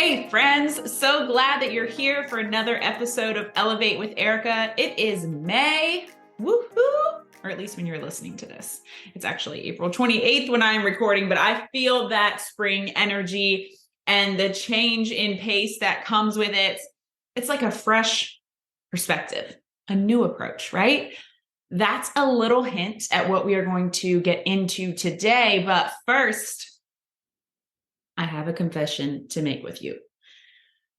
Hey friends, so glad that you're here for another episode of Elevate with Erica. It is May, woohoo! Or at least when you're listening to this. It's actually April 28th when I'm recording, but I feel that spring energy and the change in pace that comes with it. It's like a fresh perspective, a new approach, right? That's a little hint at what we are going to get into today. But first, I have a confession to make with you.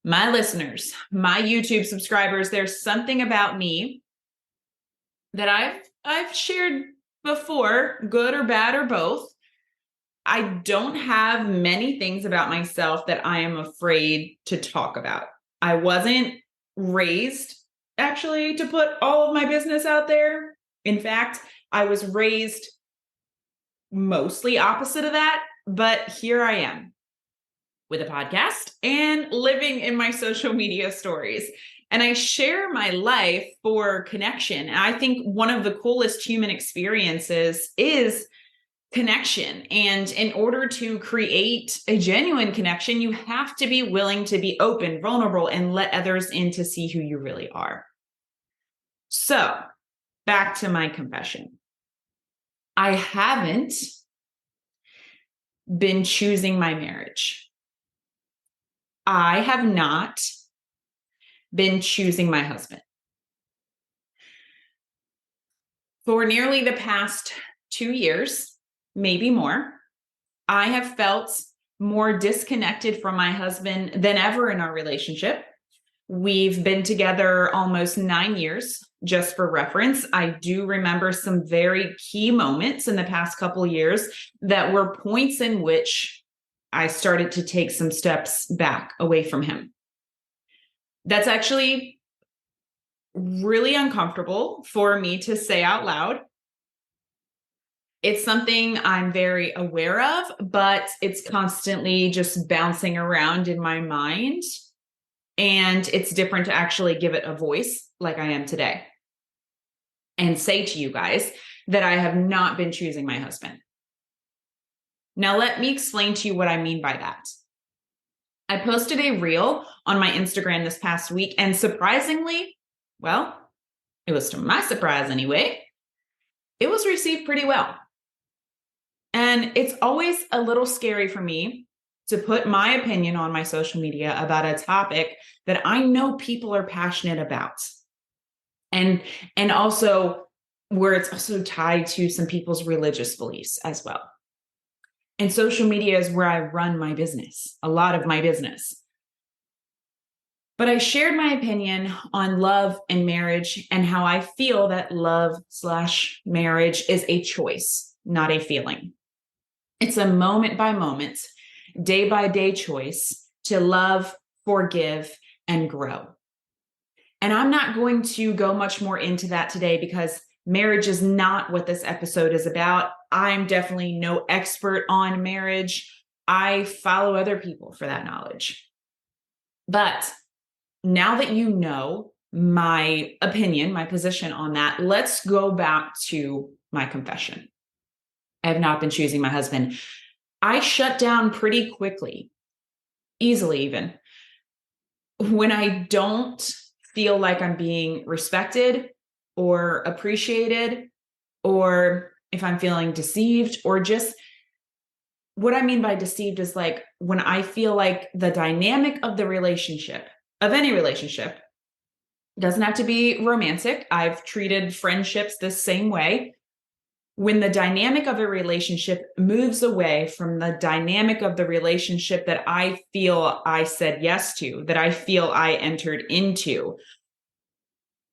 My listeners, my YouTube subscribers, there's something about me that I've shared before, good or bad or both. I don't have many things about myself that I am afraid to talk about. I wasn't raised actually to put all of my business out there. In fact, I was raised mostly opposite of that, but here I am with a podcast and living in my social media stories. And I share my life for connection. And I think one of the coolest human experiences is connection. And in order to create a genuine connection, you have to be willing to be open, vulnerable, and let others in to see who you really are. So back to my confession. I haven't been choosing my marriage. I have not been choosing my husband. For nearly the past 2 years, maybe more, I have felt more disconnected from my husband than ever in our relationship. We've been together almost 9 years. Just for reference, I do remember some very key moments in the past couple of years that were points in which I started to take some steps back away from him. That's actually really uncomfortable for me to say out loud. It's something I'm very aware of, but it's constantly just bouncing around in my mind. And it's different to actually give it a voice like I am today and say to you guys that I have not been choosing my husband. Now, let me explain to you what I mean by that. I posted a reel on my Instagram this past week, and surprisingly, well, it was to my surprise anyway, it was received pretty well. And it's always a little scary for me to put my opinion on my social media about a topic that I know people are passionate about. And also where it's also tied to some people's religious beliefs as well. And social media is where I run my business, a lot of my business. But I shared my opinion on love and marriage and how I feel that love/marriage is a choice, not a feeling. It's a moment by moment, day by day choice to love, forgive, and grow. And I'm not going to go much more into that today because marriage is not what this episode is about. I'm definitely no expert on marriage. I follow other people for that knowledge. But now that you know my opinion, my position on that, let's go back to my confession. I have not been choosing my husband. I shut down pretty quickly, easily even, when I don't feel like I'm being respected or appreciated, or if I'm feeling deceived, or just what I mean by deceived is like when I feel like the dynamic of the relationship, of any relationship, doesn't have to be romantic. I've treated friendships the same way. When the dynamic of a relationship moves away from the dynamic of the relationship that I feel I said yes to, that I feel I entered into,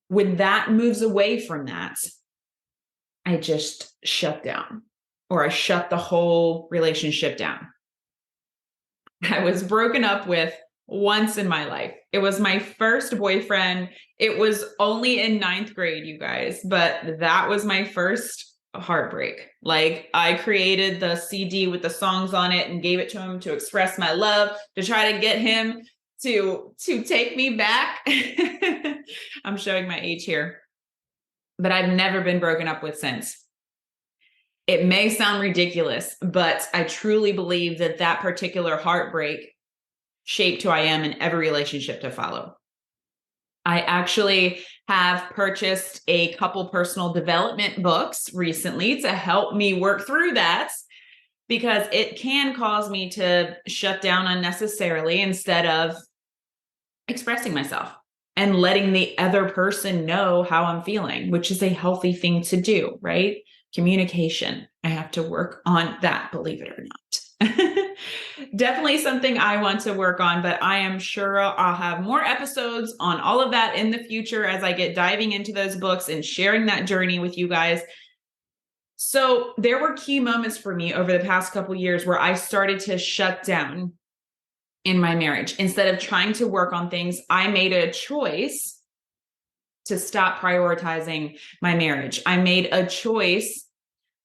when that moves away from that, I just shut down, or I shut the whole relationship down. I was broken up with once in my life. It was my first boyfriend. It was only in 9th grade, you guys, but that was my first heartbreak. Like, I created the CD with the songs on it and gave it to him to express my love, to try to get him to take me back. I'm showing my age here, but I've never been broken up with since. It may sound ridiculous, but I truly believe that that particular heartbreak shaped who I am in every relationship to follow. I actually have purchased a couple personal development books recently to help me work through that, because it can cause me to shut down unnecessarily instead of expressing myself and letting the other person know how I'm feeling, which is a healthy thing to do, right? Communication. I have to work on that, believe it or not. Definitely something I want to work on, but I am sure I'll have more episodes on all of that in the future as I get diving into those books and sharing that journey with you guys. So there were key moments for me over the past couple years where I started to shut down in my marriage. Instead of trying to work on things, I made a choice to stop prioritizing my marriage. I made a choice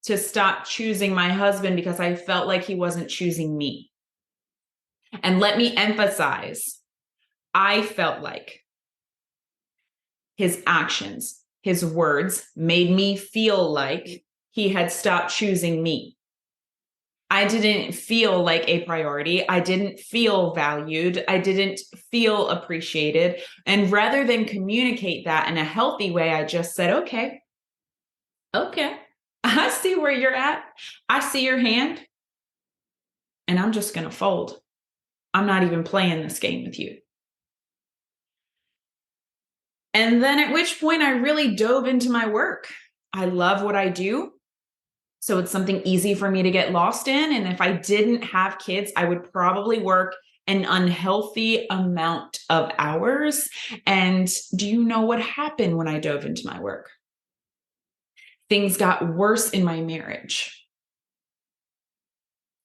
to stop choosing my husband because I felt like he wasn't choosing me. And let me emphasize, I felt like his actions, his words made me feel like he had stopped choosing me. I didn't feel like a priority. I didn't feel valued. I didn't feel appreciated. And rather than communicate that in a healthy way, I just said, okay, I see where you're at. I see your hand, and I'm just going to fold. I'm not even playing this game with you. And then at which point I really dove into my work. I love what I do. So it's something easy for me to get lost in. And if I didn't have kids, I would probably work an unhealthy amount of hours. And do you know what happened when I dove into my work? Things got worse in my marriage.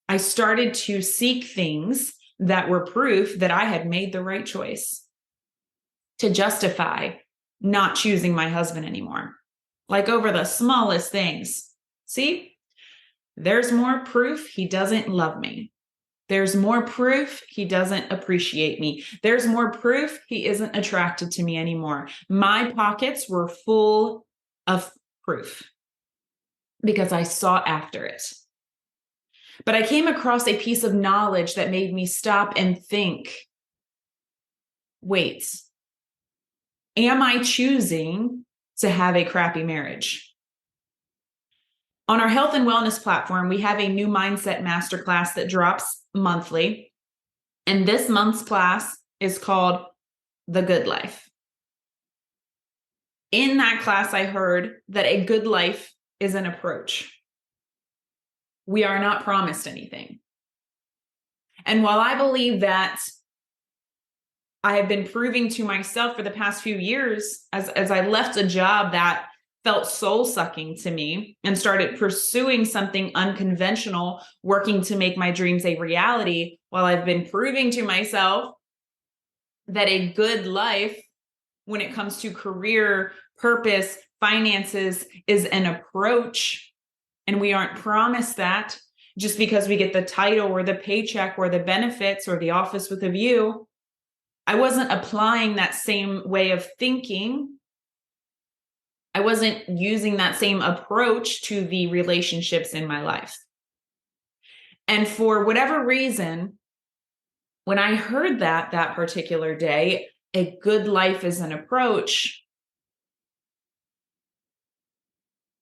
I started to seek things that were proof that I had made the right choice to justify not choosing my husband anymore. Like over the smallest things. See, there's more proof he doesn't love me. There's more proof he doesn't appreciate me. There's more proof he isn't attracted to me anymore. My pockets were full of proof because I sought after it. But I came across a piece of knowledge that made me stop and think, wait, am I choosing to have a crappy marriage? On our health and wellness platform, we have a new mindset masterclass that drops monthly. And this month's class is called The Good Life. In that class, I heard that a good life is an approach. We are not promised anything. And while I believe that I have been proving to myself for the past few years, as I left a job that felt soul sucking to me and started pursuing something unconventional, working to make my dreams a reality, while I've been proving to myself that a good life, when it comes to career, purpose, finances, is an approach, and we aren't promised that just because we get the title or the paycheck or the benefits or the office with a view. I wasn't applying that same way of thinking. I wasn't using that same approach to the relationships in my life. And for whatever reason, when I heard that particular day, a good life is an approach,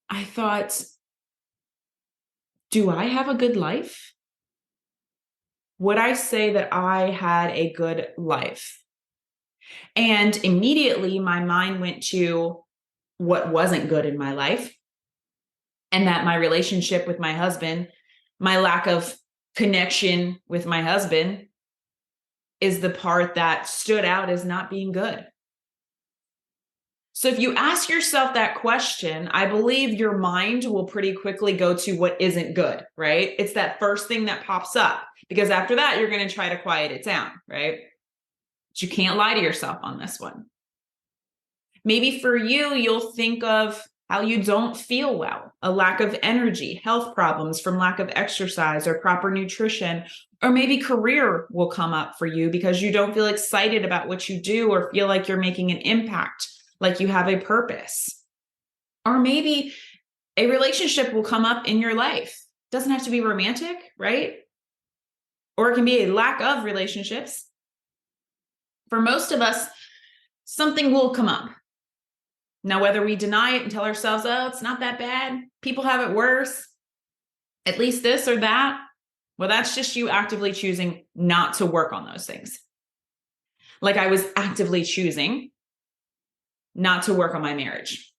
I thought, do I have a good life? Would I say that I had a good life? And immediately my mind went to what wasn't good in my life, and that my relationship with my husband, my lack of connection with my husband, is the part that stood out as not being good. So if you ask yourself that question, I believe your mind will pretty quickly go to what isn't good, right? It's that first thing that pops up, because after that, you're going to try to quiet it down, right? But you can't lie to yourself on this one. Maybe for you, you'll think of how you don't feel well, a lack of energy, health problems from lack of exercise or proper nutrition, or maybe career will come up for you because you don't feel excited about what you do or feel like you're making an impact, like you have a purpose. Or maybe a relationship will come up in your life. Doesn't have to be romantic, right? Or it can be a lack of relationships. For most of us, something will come up. Now, whether we deny it and tell ourselves, oh, it's not that bad, people have it worse, at least this or that, well, that's just you actively choosing not to work on those things. Like I was actively choosing not to work on my marriage.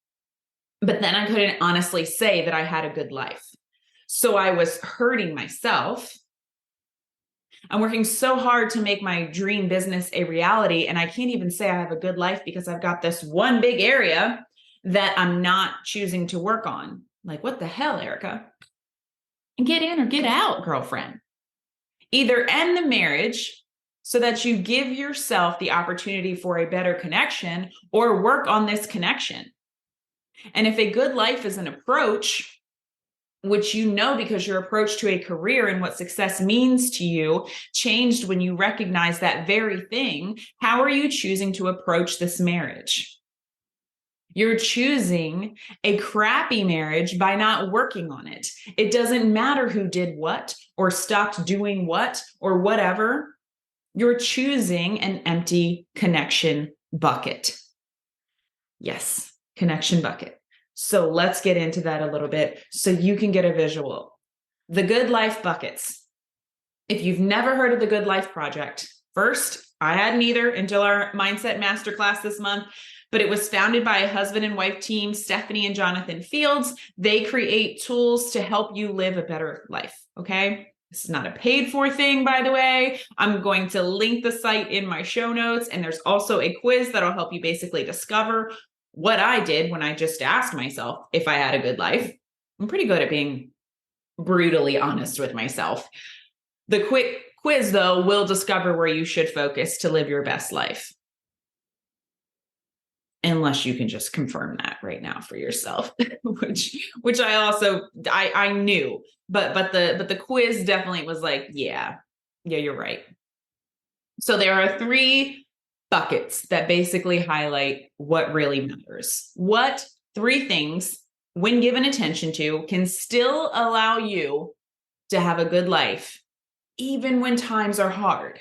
But then I couldn't honestly say that I had a good life. So I was hurting myself. I'm working so hard to make my dream business a reality. And I can't even say I have a good life because I've got this one big area that I'm not choosing to work on. Like, what the hell, Erica? Get in or get out, girlfriend. Either end the marriage so that you give yourself the opportunity for a better connection, or work on this connection. And if a good life is an approach, which you know because your approach to a career and what success means to you changed when you recognize that very thing, how are you choosing to approach this marriage? You're choosing a crappy marriage by not working on it. It doesn't matter who did what or stopped doing what or whatever. You're choosing an empty connection bucket. Yes, connection bucket. So let's get into that a little bit so you can get a visual. The Good Life buckets. If you've never heard of the Good Life Project, first, I hadn't either until our Mindset Masterclass this month, but it was founded by a husband and wife team, Stephanie and Jonathan Fields. They create tools to help you live a better life, okay? This is not a paid for thing, by the way. I'm going to link the site in my show notes, and there's also a quiz that'll help you basically discover what I did when I just asked myself if I had a good life. I'm pretty good at being brutally honest with myself. The quick quiz, though, will discover where you should focus to live your best life. Unless you can just confirm that right now for yourself, which I also I knew, but the quiz definitely was like, yeah, you're right. So there are 3 buckets that basically highlight what really matters. What 3 things, when given attention to, can still allow you to have a good life, even when times are hard,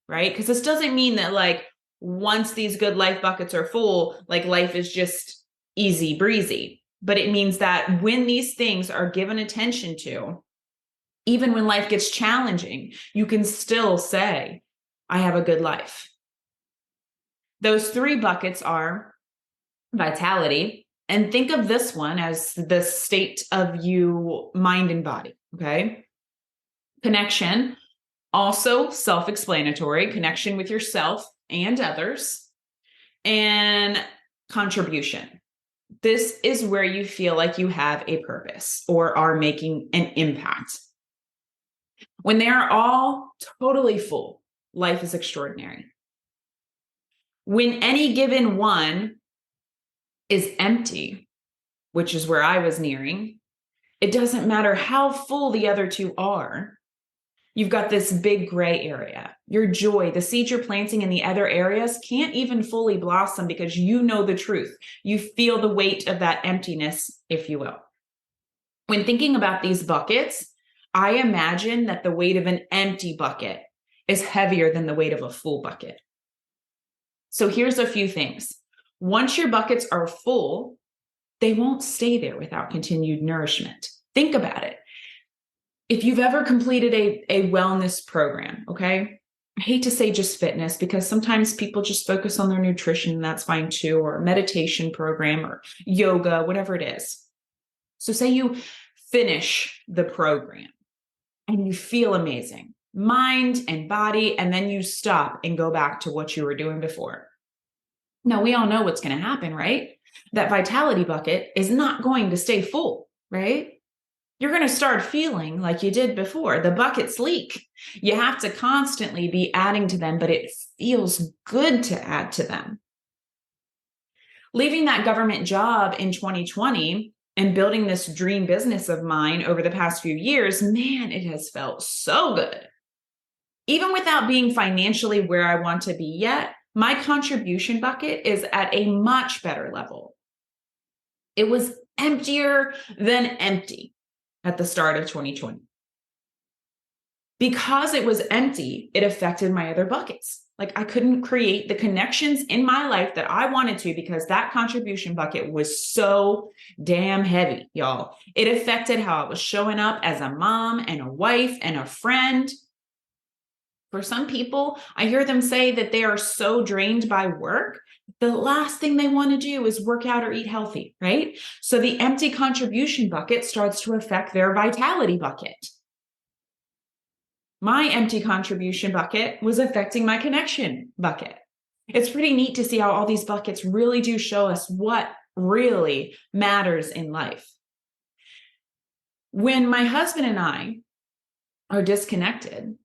right? Because this doesn't mean that like once these good life buckets are full, like life is just easy breezy. But it means that when these things are given attention to, even when life gets challenging, you can still say, I have a good life. Those 3 buckets are vitality. And think of this one as the state of you, mind and body, okay? Connection, also self-explanatory, connection with yourself and others, and contribution. This is where you feel like you have a purpose or are making an impact. When they are all totally full, life is extraordinary. When any given one is empty, which is where I was nearing, it doesn't matter how full the other 2 are. You've got this big gray area. Your joy, the seeds you're planting in the other areas can't even fully blossom because you know the truth. You feel the weight of that emptiness, if you will. When thinking about these buckets, I imagine that the weight of an empty bucket is heavier than the weight of a full bucket. So here's a few things. Once your buckets are full, they won't stay there without continued nourishment. Think about it. If you've ever completed a wellness program, okay, I hate to say just fitness because sometimes people just focus on their nutrition and that's fine too, or a meditation program or yoga, whatever it is. So say you finish the program and you feel amazing, mind and body, and then you stop and go back to what you were doing before. Now, we all know what's going to happen, right? That vitality bucket is not going to stay full, right? You're going to start feeling like you did before. The buckets leak. You have to constantly be adding to them, but it feels good to add to them. Leaving that government job in 2020 and building this dream business of mine over the past few years, man, it has felt so good. Even without being financially where I want to be yet, my contribution bucket is at a much better level. It was emptier than empty at the start of 2020. Because it was empty, it affected my other buckets. Like I couldn't create the connections in my life that I wanted to because that contribution bucket was so damn heavy, y'all. It affected how I was showing up as a mom and a wife and a friend. For some people, I hear them say that they are so drained by work, the last thing they want to do is work out or eat healthy, right? So the empty contribution bucket starts to affect their vitality bucket. My empty contribution bucket was affecting my connection bucket. It's pretty neat to see how all these buckets really do show us what really matters in life. When my husband and I are disconnected,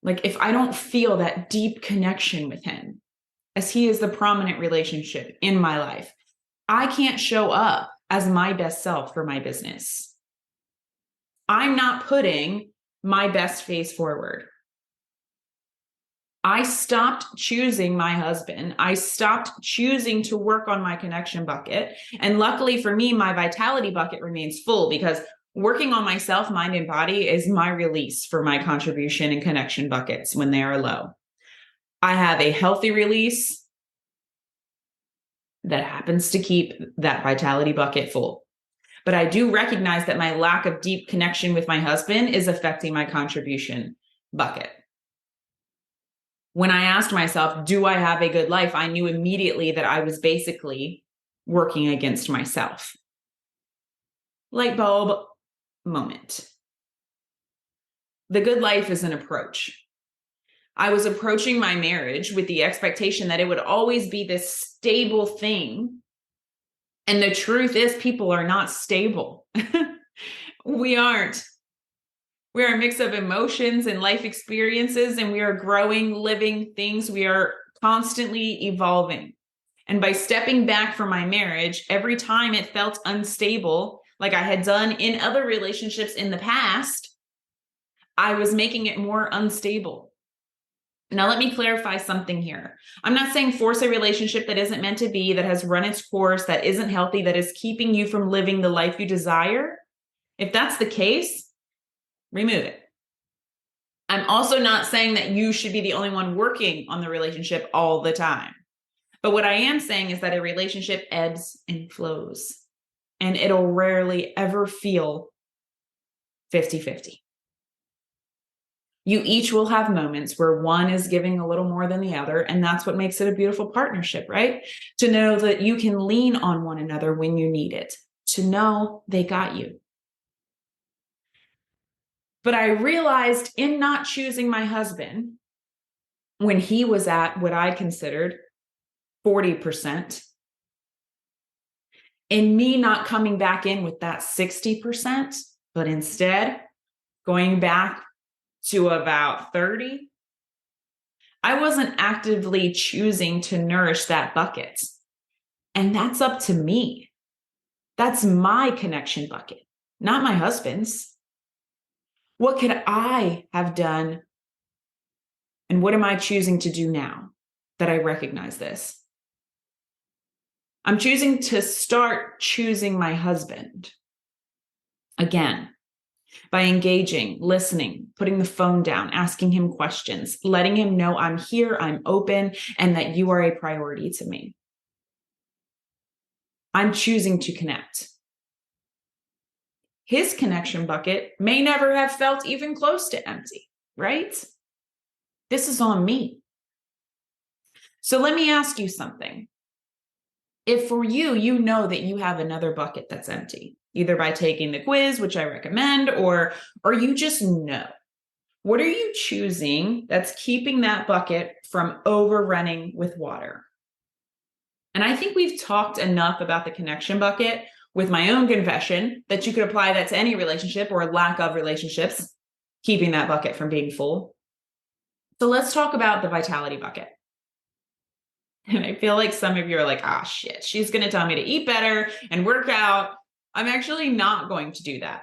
like if I don't feel that deep connection with him, as he is the prominent relationship in my life, I can't show up as my best self for my business. I'm not putting my best face forward. I stopped choosing my husband. I stopped choosing to work on my connection bucket. And luckily for me, my vitality bucket remains full because working on myself, mind, and body is my release for my contribution and connection buckets when they are low. I have a healthy release that happens to keep that vitality bucket full. But I do recognize that my lack of deep connection with my husband is affecting my contribution bucket. When I asked myself, do I have a good life? I knew immediately that I was basically working against myself. Light bulb moment. The good life is an approach. I was approaching my marriage with the expectation that it would always be this stable thing. And the truth is, people are not stable. We aren't. We are a mix of emotions and life experiences, and we are growing, living things. We are constantly evolving. And by stepping back from my marriage, every time it felt unstable, like I had done in other relationships in the past, I was making it more unstable. Now, let me clarify something here. I'm not saying force a relationship that isn't meant to be, that has run its course, that isn't healthy, that is keeping you from living the life you desire. If that's the case, remove it. I'm also not saying that you should be the only one working on the relationship all the time. But what I am saying is that a relationship ebbs and flows, and it'll rarely ever feel 50-50. You each will have moments where one is giving a little more than the other, and that's what makes it a beautiful partnership, right? To know that you can lean on one another when you need it, to know they got you. But I realized in not choosing my husband, when he was at what I considered 40%, in me not coming back in with that 60%, but instead going back to about 30, I wasn't actively choosing to nourish that bucket. And that's up to me. That's my connection bucket, not my husband's. What could I have done? And what am I choosing to do now that I recognize this? I'm choosing to start choosing my husband again by engaging, listening, putting the phone down, asking him questions, letting him know I'm here, I'm open, and that you are a priority to me. I'm choosing to connect. His connection bucket may never have felt even close to empty, right? This is on me. So let me ask you something. If for you, you know that you have another bucket that's empty, either by taking the quiz, which I recommend, or you just know, what are you choosing that's keeping that bucket from overrunning with water? And I think we've talked enough about the connection bucket with my own confession that you could apply that to any relationship or lack of relationships, keeping that bucket from being full. So let's talk about the vitality bucket. And I feel like some of you are like, ah, shit, she's going to tell me to eat better and work out. I'm actually not going to do that.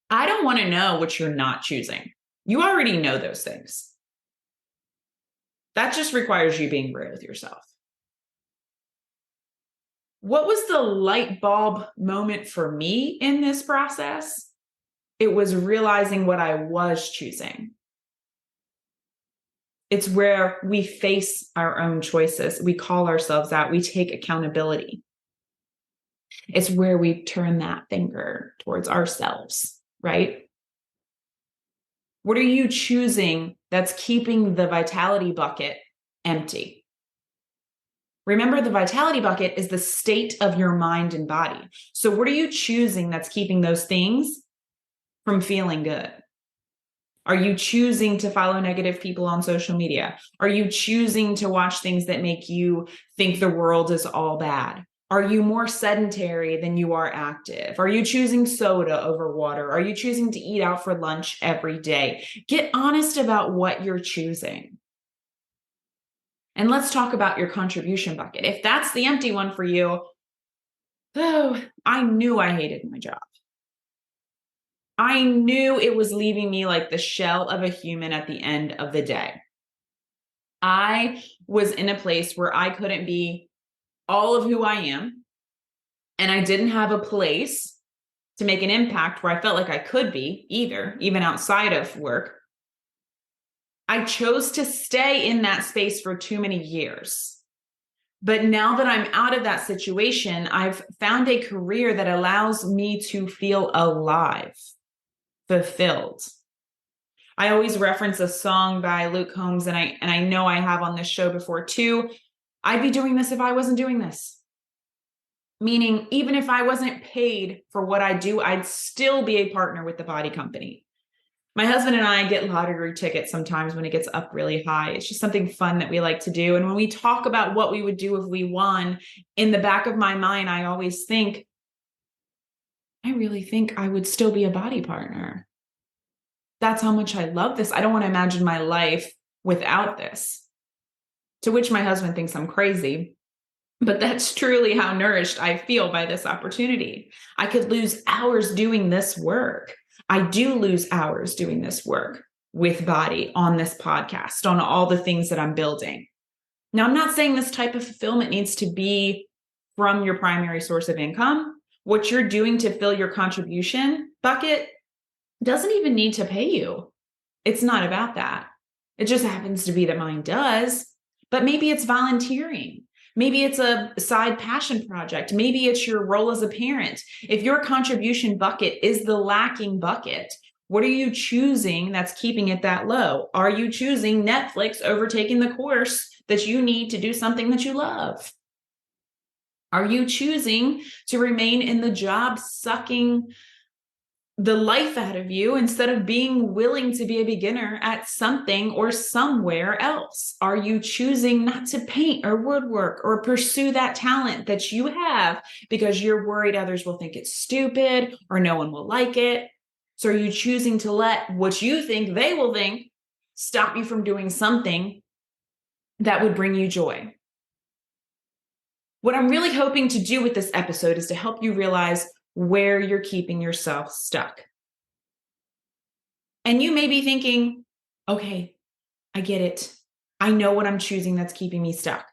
I don't want to know what you're not choosing. You already know those things. That just requires you being real with yourself. What was the light bulb moment for me in this process? It was realizing what I was choosing. It's where we face our own choices. We call ourselves out. We take accountability. It's where we turn that finger towards ourselves, right? What are you choosing that's keeping the vitality bucket empty? Remember, the vitality bucket is the state of your mind and body. So what are you choosing that's keeping those things from feeling good? Are you choosing to follow negative people on social media? Are you choosing to watch things that make you think the world is all bad? Are you more sedentary than you are active? Are you choosing soda over water? Are you choosing to eat out for lunch every day? Get honest about what you're choosing. And let's talk about your contribution bucket. If that's the empty one for you, oh, I knew I hated my job. I knew it was leaving me like the shell of a human at the end of the day. I was in a place where I couldn't be all of who I am, and I didn't have a place to make an impact where I felt like I could be either, even outside of work. I chose to stay in that space for too many years. But now that I'm out of that situation, I've found a career that allows me to feel alive, fulfilled. I always reference a song by Luke Combs, and I know I have on this show before too. I'd be doing this if I wasn't doing this. Meaning, even if I wasn't paid for what I do, I'd still be a partner with the body company. My husband and I get lottery tickets sometimes when it gets up really high. It's just something fun that we like to do. And when we talk about what we would do if we won, in the back of my mind, I always think, I really think I would still be a body partner. That's how much I love this. I don't want to imagine my life without this. To which my husband thinks I'm crazy. But that's truly how nourished I feel by this opportunity. I could lose hours doing this work. I do lose hours doing this work with body on this podcast, on all the things that I'm building. Now, I'm not saying this type of fulfillment needs to be from your primary source of income. What you're doing to fill your contribution bucket doesn't even need to pay you. It's not about that. It just happens to be that mine does. But maybe it's volunteering. Maybe it's a side passion project. Maybe it's your role as a parent. If your contribution bucket is the lacking bucket, what are you choosing that's keeping it that low? Are you choosing Netflix over taking the course that you need to do something that you love? Are you choosing to remain in the job sucking the life out of you instead of being willing to be a beginner at something or somewhere else? Are you choosing not to paint or woodwork or pursue that talent that you have because you're worried others will think it's stupid or no one will like it? So are you choosing to let what you think they will think stop you from doing something that would bring you joy? What I'm really hoping to do with this episode is to help you realize where you're keeping yourself stuck. And you may be thinking, okay, I get it. I know what I'm choosing that's keeping me stuck,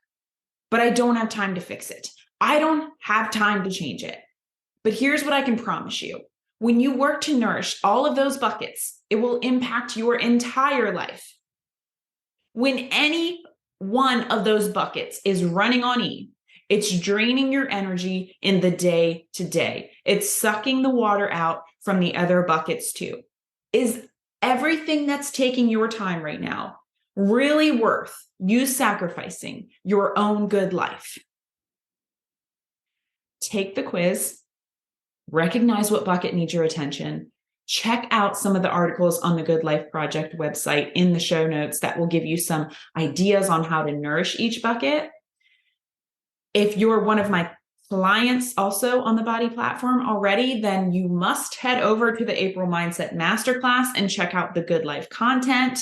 but I don't have time to fix it. I don't have time to change it. But here's what I can promise you. When you work to nourish all of those buckets, it will impact your entire life. When any one of those buckets is running on E, it's draining your energy in the day to day. It's sucking the water out from the other buckets too. Is everything that's taking your time right now really worth you sacrificing your own good life? Take the quiz, recognize what bucket needs your attention, check out some of the articles on the Good Life Project website in the show notes that will give you some ideas on how to nourish each bucket. If you're one of my clients also on the body platform already, then you must head over to the April Mindset Masterclass and check out the Good Life content.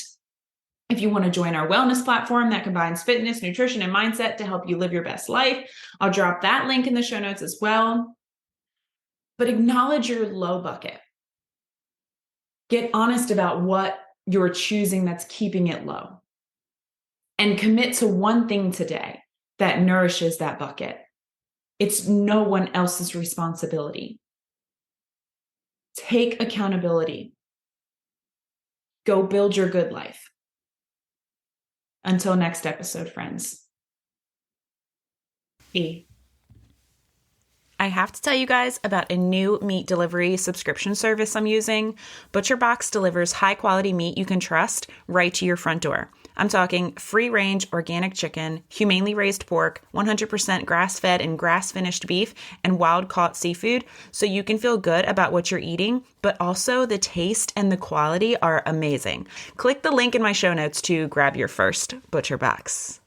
If you want to join our wellness platform that combines fitness, nutrition, and mindset to help you live your best life, I'll drop that link in the show notes as well. But acknowledge your low bucket. Get honest about what you're choosing that's keeping it low. And commit to one thing today that nourishes that bucket. It's no one else's responsibility. Take accountability. Go build your good life. Until next episode, friends. I have to tell you guys about a new meat delivery subscription service I'm using. ButcherBox delivers high-quality meat you can trust right to your front door. I'm talking free-range organic chicken, humanely raised pork, 100% grass-fed and grass-finished beef, and wild-caught seafood, so you can feel good about what you're eating, but also the taste and the quality are amazing. Click the link in my show notes to grab your first ButcherBox.